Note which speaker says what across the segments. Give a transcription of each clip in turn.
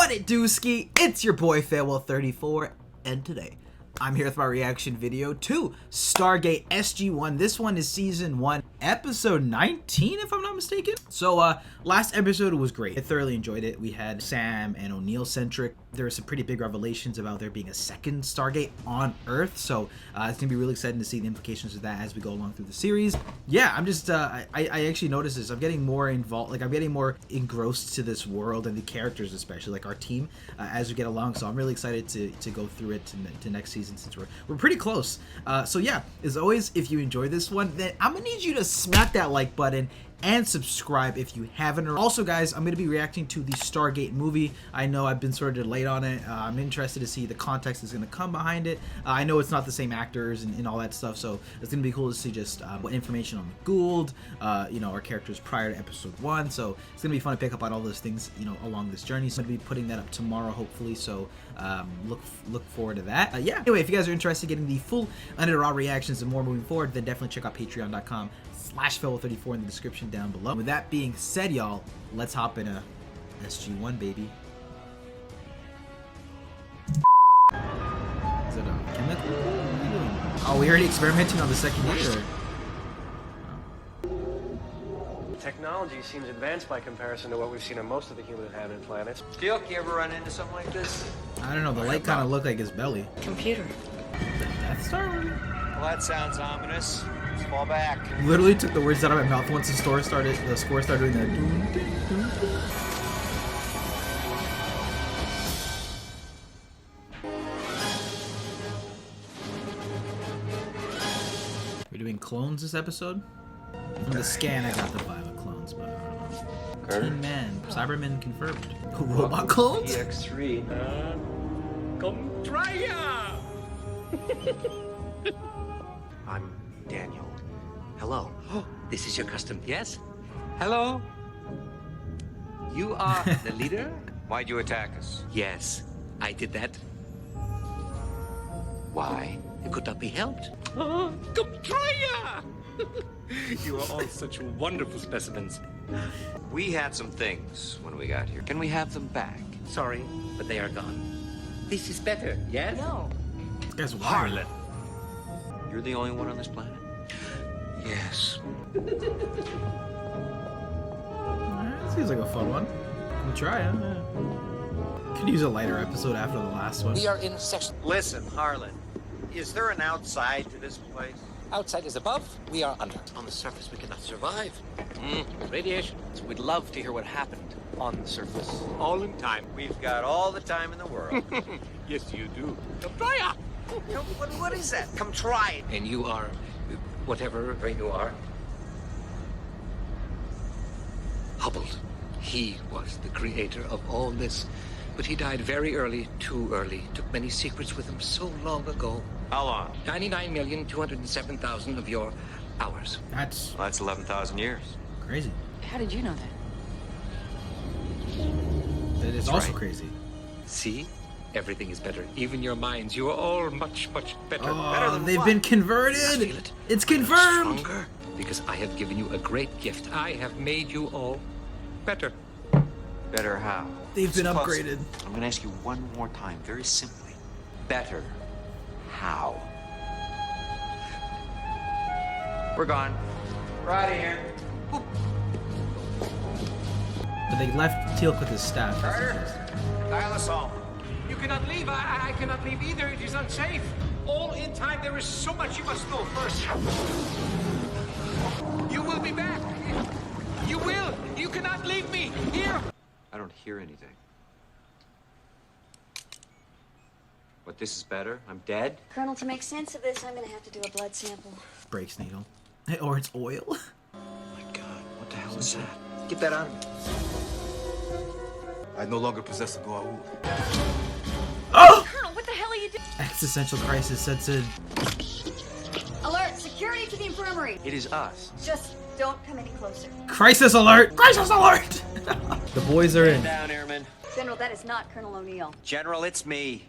Speaker 1: What it do, ski? It's your boy Farewell34, and today I'm here with my reaction video to Stargate SG-1. This one is season 1, episode 19, if I'm not mistaken. So last episode was great. I thoroughly enjoyed it. We had Sam and O'Neill centric. There were some pretty big revelations about there being a second Stargate on Earth. So it's gonna be really exciting to see the implications of that as we go along through the series. Yeah, I'm just I actually noticed this. I'm getting more involved. Like I'm getting more engrossed to this world and the characters, especially like our team as we get along. So I'm really excited to go through it to next season, since we're pretty close. So yeah, as always, if you enjoy this one, then I'm gonna need you to smack that like button and subscribe if you haven't. Also guys, I'm going to be reacting to the Stargate movie. I know I've been sort of delayed on it. I'm interested to see the context that's going to come behind it. I know it's not the same actors and all that stuff, so it's going to be cool to see just what information on Gould, you know, our characters prior to episode 1. So it's going to be fun to pick up on all those things, you know, along this journey. So I'm going to be putting that up tomorrow, hopefully, so look forward to that. Yeah, anyway, if you guys are interested in getting the full unedited raw reactions and more moving forward, then definitely check out patreon.com/Fellow34 in the description down below. With that being said, y'all, let's hop in a SG-1, baby. Is it a chemical? What are we doing? Oh, we already experimenting on the second year.
Speaker 2: Technology seems advanced by comparison to what we've seen on most of the human-inhabited planets.
Speaker 3: Steel, you ever run into something like this?
Speaker 1: I don't know, the light kind of looked like his belly.
Speaker 4: Computer.
Speaker 1: The Death Star?
Speaker 3: Well, that sounds ominous. Let's fall back.
Speaker 1: Literally took the words out of my mouth once the score started doing that. We're doing clones this episode? From the scan, I got the vibe of clones, but I don't know. Tin Man, Cybermen confirmed. Robot clones?
Speaker 2: EX3. COMTRAYA!
Speaker 5: I'm Daniel. Hello. This is your custom. Yes?
Speaker 3: Hello?
Speaker 5: You are the leader?
Speaker 3: Why'd you attack us?
Speaker 5: Yes, I did that. Why? It could not be helped. COMTRAYA! You are all such wonderful specimens.
Speaker 3: We had some things when we got here. Can we have them back?
Speaker 5: Sorry, but they are gone. This is better, yes?
Speaker 4: No.
Speaker 1: This guy's wild.
Speaker 3: Harlan! You're the only one on this planet?
Speaker 5: Yes.
Speaker 1: Alright, seems like a fun one. We'll try it. Could use a lighter episode after the last one.
Speaker 6: We are in section.
Speaker 3: Listen, Harlan, is there an outside to this place?
Speaker 6: Outside is above, we are under.
Speaker 5: On the surface, we cannot survive. Radiation. So we'd love to hear what happened on the surface.
Speaker 3: All in time. We've got all the time in the world.
Speaker 5: Yes, you do. COMTRAYA!
Speaker 3: What is that? Come try it.
Speaker 5: And you are whatever you are. Hubble. He was the creator of all this. But he died very early, too early. Took many secrets with him so long ago.
Speaker 3: How long?
Speaker 5: 99,207,000 of your hours.
Speaker 1: That's
Speaker 3: Well, that's 11,000 years.
Speaker 1: crazy.
Speaker 4: How did you know that?
Speaker 1: That is
Speaker 5: That's
Speaker 1: also
Speaker 5: right.
Speaker 1: crazy.
Speaker 5: See? Everything is better. Even your minds. You are all much, much better. Better
Speaker 1: Oh,
Speaker 5: than
Speaker 1: they've
Speaker 5: what?
Speaker 1: been
Speaker 5: I
Speaker 1: converted!
Speaker 5: feel it.
Speaker 1: It's
Speaker 5: But I'm
Speaker 1: confirmed!
Speaker 5: stronger because I have given you a great gift. I have made you all better.
Speaker 3: Better how?
Speaker 1: They've been
Speaker 3: Plus,
Speaker 1: upgraded.
Speaker 3: I'm gonna ask you one more time, very simply. Better how? We're gone. We're out of here.
Speaker 1: But they left Teal'c with his staff.
Speaker 3: Carter, dial us home.
Speaker 7: You cannot leave. I cannot leave either. It is unsafe. All in time. There is so much you must know first. You will be back. You will. You cannot leave me here.
Speaker 3: I don't hear anything. What, this is better? I'm dead?
Speaker 8: Colonel, to make sense of this, I'm gonna have to do a blood sample.
Speaker 1: Breaks needle. Or it's oil.
Speaker 3: Oh my God, what the hell is that? Get that out of me.
Speaker 9: I no longer possess a Goa'uld.
Speaker 1: Oh!
Speaker 8: Colonel, what the hell are you doing?
Speaker 1: Existential crisis sets in.
Speaker 8: Alert! Security to the infirmary!
Speaker 3: It is us.
Speaker 8: Just don't come any closer.
Speaker 1: Crisis alert! Crisis alert! The boys are in.
Speaker 3: Down, Airman.
Speaker 8: General, that is not Colonel O'Neill.
Speaker 3: General, it's me.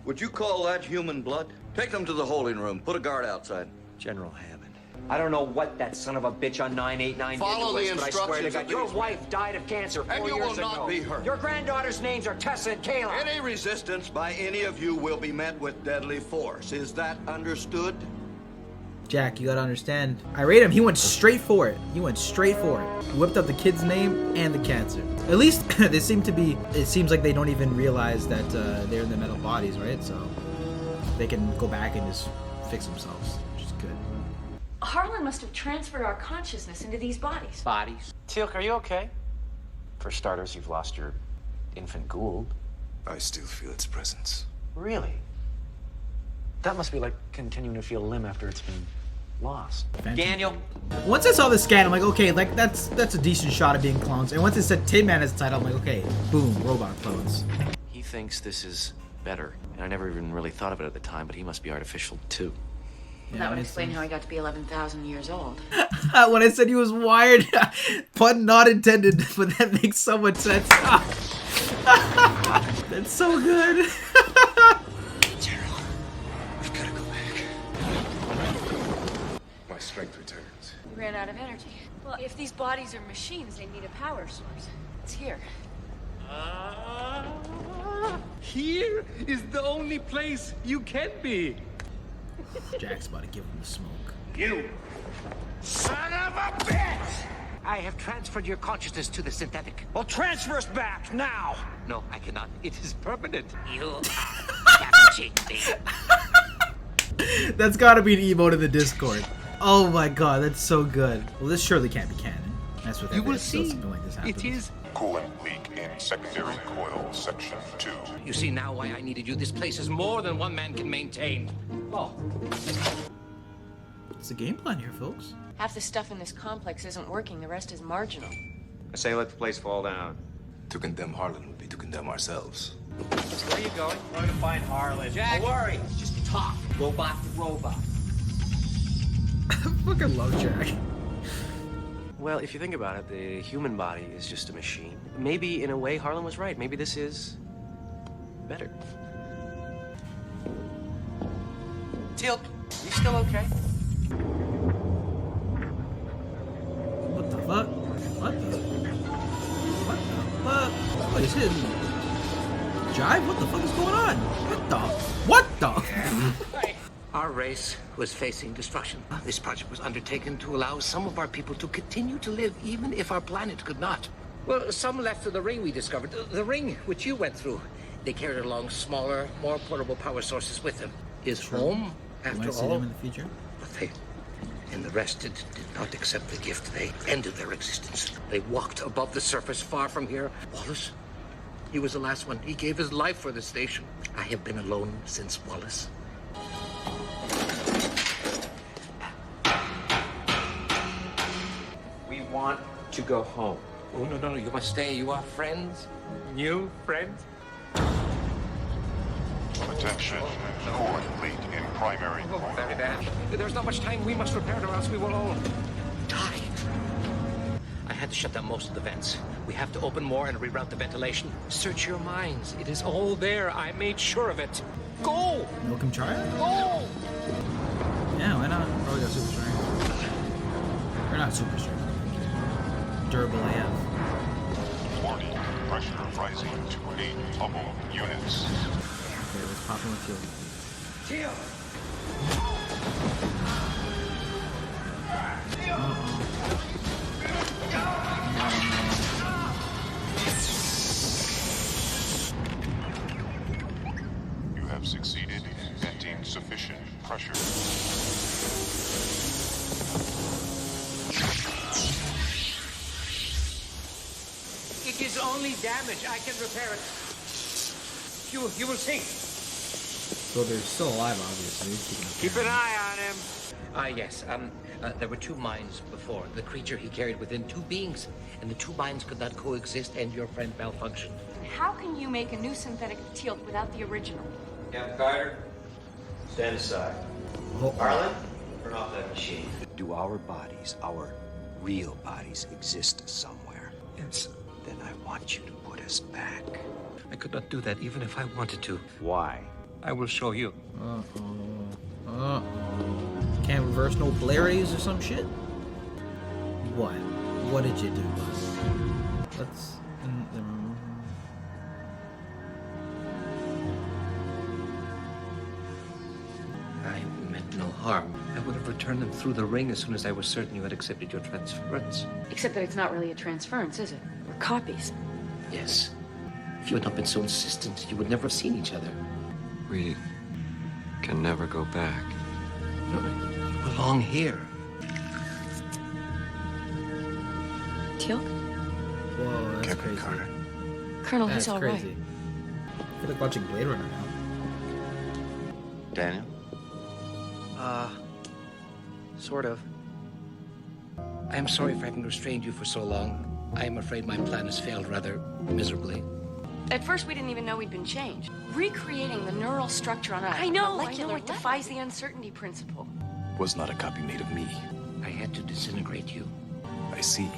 Speaker 10: Would you call that human blood? Take them to the holding room. Put a guard outside.
Speaker 3: General Hammond. I don't know what that son of a bitch on 989
Speaker 4: Follow
Speaker 3: did
Speaker 4: the
Speaker 3: to us, but I swear to
Speaker 4: instructions
Speaker 3: God,
Speaker 4: of
Speaker 3: your
Speaker 4: these
Speaker 3: wife died of cancer 4
Speaker 4: And you
Speaker 3: years
Speaker 4: will not
Speaker 3: ago.
Speaker 4: be hurt.
Speaker 3: Your granddaughter's names are Tessa and Kayla.
Speaker 4: Any resistance by any of you will be met with deadly force. Is that understood?
Speaker 1: Jack, you gotta understand. I rate him. He went straight for it. He went straight for it. He whipped up the kid's name and the cancer. At least they seem to be. It seems like they don't even realize that they're in the metal bodies, right? So they can go back and just fix themselves, which is good.
Speaker 9: Harlan must have transferred our consciousness into these bodies.
Speaker 5: Bodies.
Speaker 2: Teal'c, are you okay? For starters, you've lost your infant Gould.
Speaker 10: I still feel its presence.
Speaker 2: Really? That must be like continuing to feel a limb after it's been lost.
Speaker 3: Daniel.
Speaker 1: Once I saw the scan, I'm like, okay, like that's a decent shot of being clones. And once it said Tin Man as the title, I'm like, okay, boom, robot clones.
Speaker 2: He thinks this is better, and I never even really thought of it at the time, but he must be artificial too.
Speaker 1: Yeah,
Speaker 9: That would
Speaker 1: makes
Speaker 9: explain
Speaker 1: sense.
Speaker 9: how he got to be 11,000 years old.
Speaker 1: When I said he was wired, pun not intended, but that makes so much sense. That's so good.
Speaker 10: Gerald, we've got to go back. My strength returns.
Speaker 9: We ran out of energy. Well, if these bodies are machines, they need a power source. It's here.
Speaker 7: Here is the only place you can be.
Speaker 1: Jack's about to give him the smoke.
Speaker 7: You son of a bitch!
Speaker 5: I have transferred your consciousness to the synthetic.
Speaker 3: Well, transfer us back now.
Speaker 5: No, I cannot. It is permanent. You are capturing me.
Speaker 1: That's gotta be an emote in the Discord. Oh my god, that's so good. Well, this surely can't be canon. That's what
Speaker 5: You will see.
Speaker 1: Something like this happens.
Speaker 5: It is.
Speaker 10: Coolant leak in secondary coil section 2.
Speaker 5: You see now why I needed you. This place is more than one man can maintain. Oh.
Speaker 1: What's the game plan here, folks?
Speaker 9: Half the stuff in this complex isn't working, the rest is marginal.
Speaker 3: I say let the place fall down.
Speaker 10: To condemn Harlan would be to condemn ourselves.
Speaker 3: Where are you going? I'm going to find Harlan.
Speaker 5: Jack.
Speaker 3: Don't worry. Just talk. Robot to robot.
Speaker 1: I fucking love Jack.
Speaker 2: Well, if you think about it, the human body is just a machine. Maybe, in a way, Harlan was right. Maybe this is better. Teal'c, you still okay?
Speaker 1: What the fuck? What the? What the fuck? What is it? Jive? What the fuck is going on? What the? What the?
Speaker 5: Our race was facing destruction. This project was undertaken to allow some of our people to continue to live, even if our planet could not. Well, some left for the ring we discovered. The ring which you went through. They carried along smaller, more portable power sources with them. His home, after
Speaker 1: Might see
Speaker 5: all.
Speaker 1: them in the future.
Speaker 5: But they, and the rest did not accept the gift. They ended their existence. They walked above the surface, far from here. Wallace, he was the last one. He gave his life for the station. I have been alone since Wallace.
Speaker 3: We want to go home.
Speaker 5: Oh, no, you must stay. You are friends. New friends.
Speaker 10: Attention, coolant leak in primary
Speaker 5: Oh,
Speaker 10: coil.
Speaker 5: very bad. There's not much time. We must repair it or else we will all die. I had to shut down most of the vents. We have to open more and reroute the ventilation. Search your minds. It is all there. I made sure of it. Go!
Speaker 1: No COMTRAYA?
Speaker 5: Go!
Speaker 1: Yeah, why not? Probably got super strength. Or not super strength. Durable AF.
Speaker 10: Warning, pressure rising to 8 hubble units.
Speaker 1: Okay, let's pop in with fuel.
Speaker 10: You have succeeded in venting sufficient pressure.
Speaker 7: It is only damage. I can repair it. You will see.
Speaker 1: So they're still alive, obviously.
Speaker 7: Keep an eye on him.
Speaker 5: Yes. There were two minds before. The creature he carried within two beings, and the two minds could not coexist, and your friend malfunctioned.
Speaker 9: How can you make a new synthetic of Teal'c without the original?
Speaker 3: Captain Carter, stand aside.
Speaker 1: Oh,
Speaker 3: Harlan, turn off that machine.
Speaker 11: Do our bodies, our real bodies, exist somewhere?
Speaker 5: Yes.
Speaker 11: Then I want you to put us back.
Speaker 5: I could not do that even if I wanted to.
Speaker 11: Why?
Speaker 5: I will show you.
Speaker 1: Uh-oh. Uh-oh. Can't reverse no polarities or some shit? What? What did you do? Let's...
Speaker 5: I meant no harm. I would have returned them through the ring as soon as I was certain you had accepted your transference.
Speaker 9: Except that it's not really a transference, is it? We're copies.
Speaker 5: Yes. If you had not been so insistent, you would never have seen each other.
Speaker 2: We can never go back.
Speaker 5: No, you belong here.
Speaker 9: Teal?
Speaker 1: Whoa, that's
Speaker 3: Captain
Speaker 1: crazy.
Speaker 3: Carter.
Speaker 9: Colonel,
Speaker 1: That's
Speaker 9: he's all right.
Speaker 1: crazy. I feel like watching Blade Runner now.
Speaker 3: Daniel?
Speaker 2: Sort of.
Speaker 5: I am sorry for having restrained you for so long. I am afraid my plan has failed rather miserably.
Speaker 9: At first, we didn't even know we'd been changed. Recreating the neural structure on a
Speaker 8: I know,
Speaker 9: molecular it defies the uncertainty principle.
Speaker 3: Was not a copy made of me.
Speaker 5: I had to disintegrate you.
Speaker 3: I see.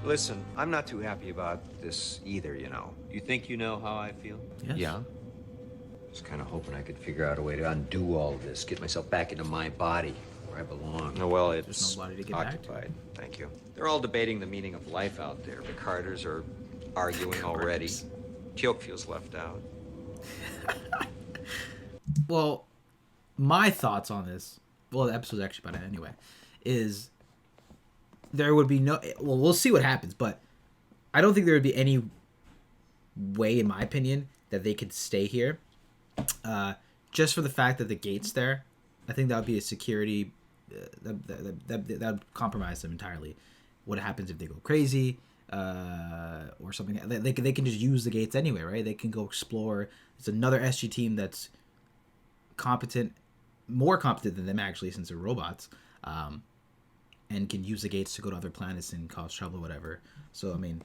Speaker 11: Listen, I'm not too happy about this either, you know. You think you know how I feel?
Speaker 1: Yes.
Speaker 11: Yeah. Just kind of hoping I could figure out a way to undo all of this, get myself back into my body where I belong. Oh, well, it's
Speaker 1: There's no body to get back to.
Speaker 11: occupied. Thank you. They're all debating the meaning of life out there. The Carters are arguing already. Teal'c feels left out.
Speaker 1: Well, my thoughts on this, well, the episode's actually about it anyway, is there would be no, well, we'll see what happens, but I don't think there would be any way, in my opinion, that they could stay here. Just for the fact that the gate's there. I think that would be a security, that would compromise them entirely. What happens if they go crazy, or something? They can just use the gates anyway, right? They can go explore. It's another SG team that's competent, more competent than them actually, since they're robots, and can use the gates to go to other planets and cause trouble or whatever. So, I mean,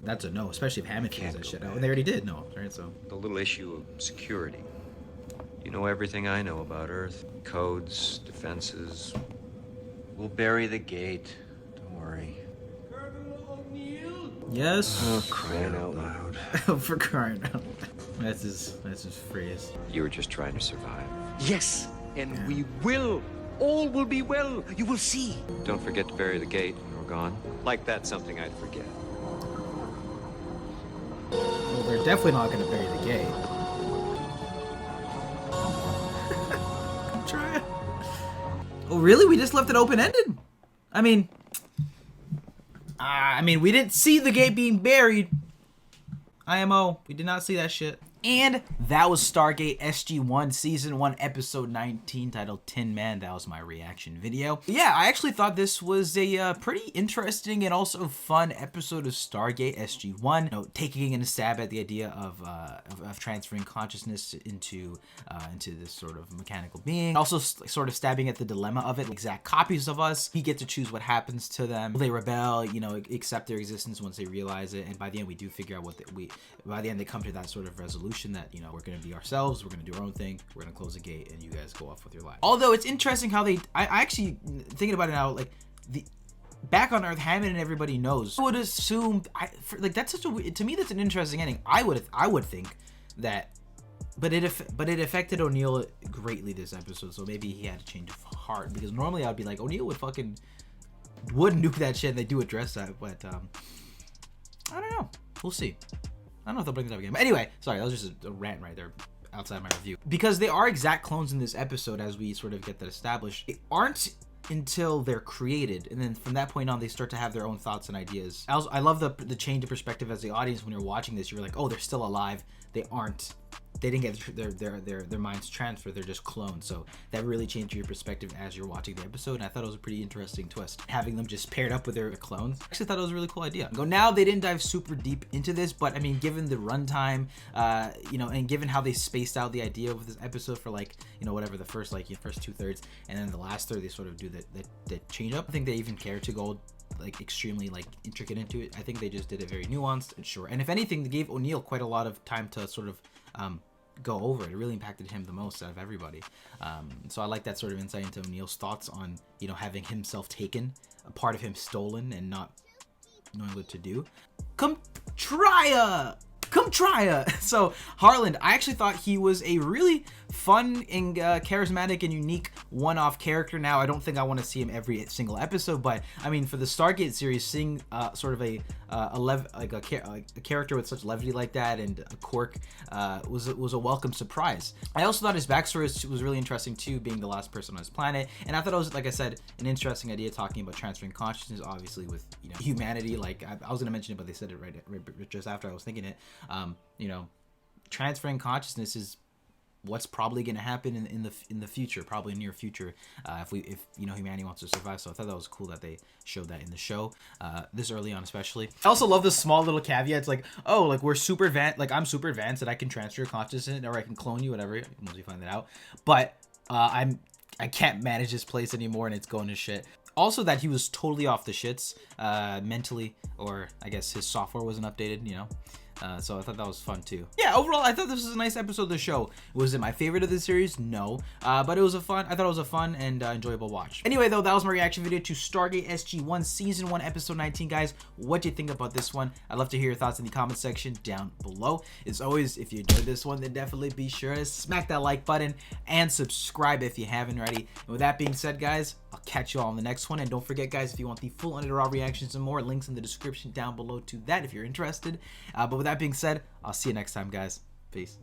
Speaker 1: that's a no, especially if Hammond figures that shit out. And they already did, no, right? So
Speaker 11: The little issue of security. You know everything I know about Earth. Codes, defenses. We'll bury the gate. Don't worry.
Speaker 1: yes.
Speaker 11: Oh, crying out loud.
Speaker 1: For crying out loud. That's his phrase.
Speaker 11: You were just trying to survive.
Speaker 3: Yes, and we will. All will be well. You will see.
Speaker 11: Don't forget to bury the gate when we're gone. Like that's something I'd forget.
Speaker 1: Well, they're definitely not going to bury the gate. COMTRAYA. Oh, really? We just left it open-ended? I mean, we didn't see the gate being buried. IMO, we did not see that shit. And that was Stargate SG-1 Season 1 Episode 19 titled Tin Man. That was my reaction video. Yeah, I actually thought this was a pretty interesting and also fun episode of Stargate SG-1. You know, taking in a stab at the idea of transferring consciousness into this sort of mechanical being. Also sort of stabbing at the dilemma of it. Exact copies of us. We get to choose what happens to them. Will they rebel, you know, accept their existence once they realize it. And by the end, we do figure out by the end, they come to that sort of resolution that, you know, we're going to be ourselves, we're going to do our own thing, we're going to close the gate, and you guys go off with your life. Although it's interesting how I actually, thinking about it now, like, back on Earth, Hammond and everybody knows. I would assume, that's such a, to me, that's an interesting ending. I would think that, but it affected O'Neill greatly this episode, so maybe he had a change of heart, because normally I'd be like, O'Neill would nuke that shit, and they do address that, but, I don't know. We'll see. I don't know if they'll bring it up again. But anyway, sorry, that was just a rant right there outside my review. Because they are exact clones in this episode, as we sort of get that established. They aren't until they're created. And then from that point on, they start to have their own thoughts and ideas. I love the change of perspective as the audience when you're watching this. You're like, oh, they're still alive. They aren't. They didn't get their minds transferred. They're just clones. So that really changed your perspective as you're watching the episode. And I thought it was a pretty interesting twist, having them just paired up with their clones. I actually thought it was a really cool idea. Now they didn't dive super deep into this, but I mean, given the runtime, you know, and given how they spaced out the idea of this episode for, like, you know, whatever the first 2/3, and then the last third they sort of do the change up. I think they even care to go like extremely like intricate into it. I think they just did it very nuanced and short. And if anything, they gave O'Neill quite a lot of time to sort of go over it. It really impacted him the most out of everybody. So I like that sort of insight into O'Neill's thoughts on, you know, having himself taken, a part of him stolen, and not knowing what to do. COMTRAYA! COMTRAYA. So Harlan, I actually thought he was a really fun and charismatic and unique one-off character. Now I don't think I want to see him every single episode, but I mean, for the Stargate series, seeing sort of a character with such levity like that and a quirk was a welcome surprise. I also thought his backstory was really interesting too, being the last person on his planet, and I thought it was, like I said, an interesting idea, talking about transferring consciousness, obviously with, you know, humanity. Like I was gonna mention it, but they said it right just after I was thinking it. You know, transferring consciousness is what's probably going to happen in the future, probably near future, if you know, humanity wants to survive. So I thought that was cool that they showed that in the show this early on, especially. I also love this small little caveat. It's like, oh, like we're super advanced, like I'm super advanced that I can transfer your consciousness or I can clone you, whatever, once you find that out. But I can't manage this place anymore and it's going to shit. Also, that he was totally off the shits mentally, or I guess his software wasn't updated, you know. So I thought that was fun too. Yeah, overall, I thought this was a nice episode of the show. Was it my favorite of the series? No. But it was I thought it was a fun and enjoyable watch. Anyway, though, that was my reaction video to Stargate SG-1 Season 1, Episode 19, guys. What do you think about this one? I'd love to hear your thoughts in the comment section down below. As always, if you enjoyed this one, then definitely be sure to smack that like button and subscribe if you haven't already. And with that being said, guys, I'll catch you all on the next one. And don't forget, guys, if you want the full Under the Raw reactions and more, links in the description down below to that if you're interested. But with that being said, I'll see you next time, guys. Peace.